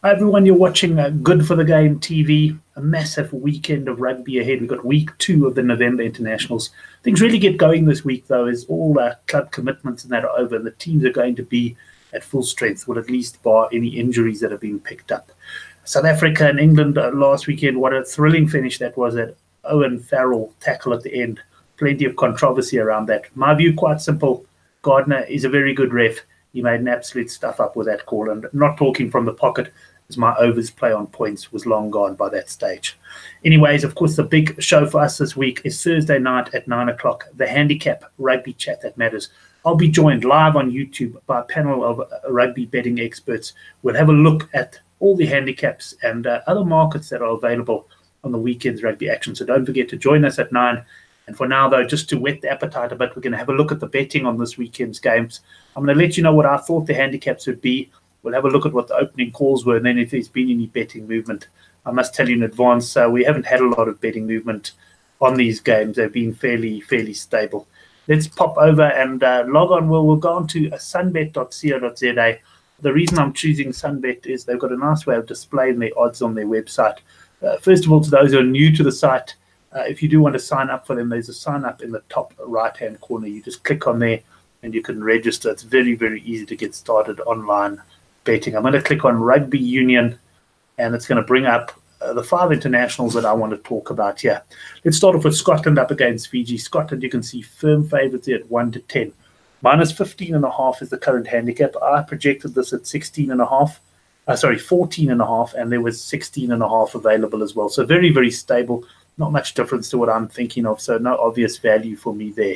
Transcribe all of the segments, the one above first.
Hi everyone, you're watching Good for the Game TV, a massive weekend of rugby ahead. We've got week 2 of the November Internationals. Things really get going this week though, as all club commitments and that are over and the teams are going to be at full strength, well at least bar any injuries that have been picked up. South Africa and England last weekend, what a thrilling finish that was. That Owen Farrell tackle at the end. Plenty of controversy around that. My view, quite simple. Gardner is a very good ref. He made an absolute stuff up with that call, and not talking from the pocket, as my overs play on points was long gone by that stage. Anyways, of course, the big show for us this week is Thursday night at 9 o'clock, the Handicap Rugby Chat That Matters. I'll be joined live on YouTube by a panel of rugby betting experts. We'll have a look at all the handicaps and other markets that are available on the weekend's rugby action. So don't forget to join us at 9. And for now, though, just to whet the appetite a bit, we're going to have a look at the betting on this weekend's games. I'm going to let you know what I thought the handicaps would be. We'll have a look at what the opening calls were, and then if there's been any betting movement. I must tell you in advance, we haven't had a lot of betting movement on these games. They've been fairly stable. Let's pop over and log on. We'll go on to sunbet.co.za. The reason I'm choosing Sunbet is they've got a nice way of displaying their odds on their website. First of all, to those who are new to the site, if you do want to sign up for them, there's a sign up in the top right-hand corner. You just click on there and you can register. It's very easy to get started online betting. I'm going to click on Rugby Union, and it's going to bring up the 5 internationals that I want to talk about here. Let's start off with Scotland up against Fiji. Scotland, you can see firm favourites here at 1-10. Minus 15.5 is the current handicap. I projected this at 14.5, and there was 16.5 available as well. So very stable. Not much difference to what I'm thinking of, so no obvious value for me there.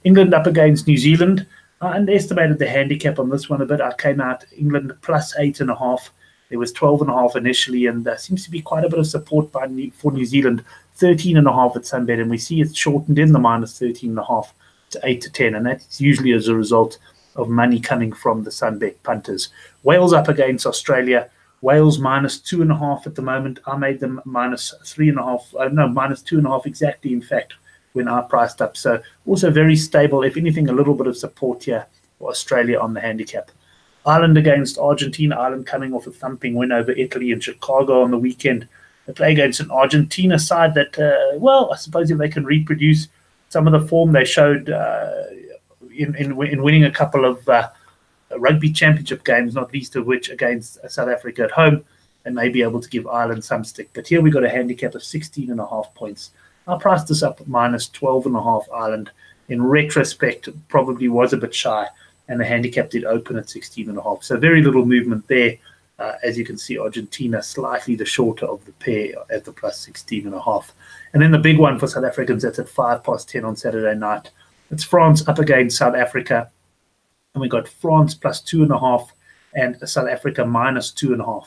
England up against New Zealand. I underestimated the handicap on this one a bit. I came out England plus 8.5. There was 12.5 initially, and there seems to be quite a bit of support for New Zealand. 13.5 at Sunbet, and we see it's shortened in the minus 13.5 to 8-10, and that's usually as a result of money coming from the Sunbet punters. Wales up against Australia. Wales minus 2.5 at the moment. I made them minus 3.5. No, minus 2.5 exactly, in fact, when I priced up. So also very stable. If anything, a little bit of support here for Australia on the handicap. Ireland against Argentina. Ireland coming off a thumping win over Italy in Chicago on the weekend. They play against an Argentina side that, well, I suppose if they can reproduce some of the form they showed in winning a couple of rugby championship games, not least of which against South Africa at home, they may be able to give Ireland some stick. But here we got a handicap of 16.5 points. I priced this up at minus 12.5 Ireland. In retrospect, probably was a bit shy, and the handicap did open at 16.5. So very little movement there. As you can see, Argentina slightly the shorter of the pair at the plus 16.5. And then the big one for South Africans, that's at 10 on Saturday night. It's France up against South Africa. And we got France plus 2.5 and South Africa minus 2.5.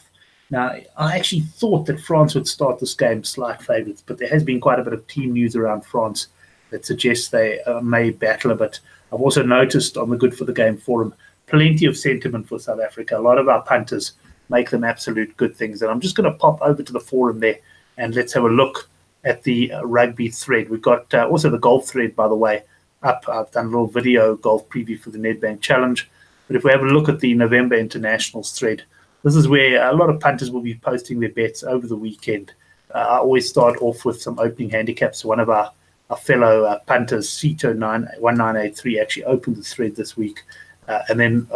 Now, I actually thought that France would start this game slight favourites, but there has been quite a bit of team news around France that suggests they may battle a bit. I've also noticed on the Good for the Game forum, plenty of sentiment for South Africa. A lot of our punters make them absolute good things. And I'm just going to pop over to the forum there and let's have a look at the rugby thread. We've got also the golf thread, by the way, up. I've done a little video golf preview for the Nedbank Challenge. But if we have a look at the November Internationals thread, this is where a lot of punters will be posting their bets over the weekend. I always start off with some opening handicaps. One of our fellow punters, Cito1983, actually opened the thread this week, and then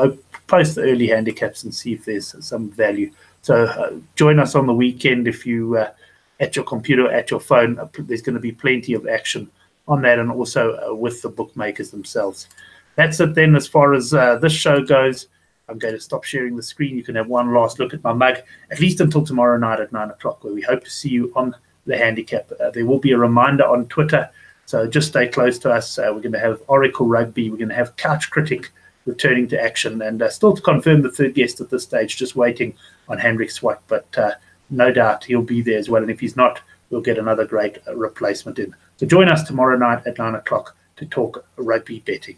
post the early handicaps and see if there's some value. So join us on the weekend if you, at your computer, at your phone. There's going to be plenty of action on that, and also with the bookmakers themselves. That's it then as far as this show goes. I'm going to stop sharing the screen. You can have one last look at my mug, at least until tomorrow night at 9 o'clock, where we hope to see you on the handicap. There will be a reminder on Twitter, so just stay close to us. We're going to have Oracle Rugby. We're going to have Couch Critic returning to action, and still to confirm the third guest at this stage, just waiting on Hendrik Swart, but no doubt he'll be there as well. And if he's not, we'll get another great replacement in. So join us tomorrow night at 9 o'clock to talk rugby betting.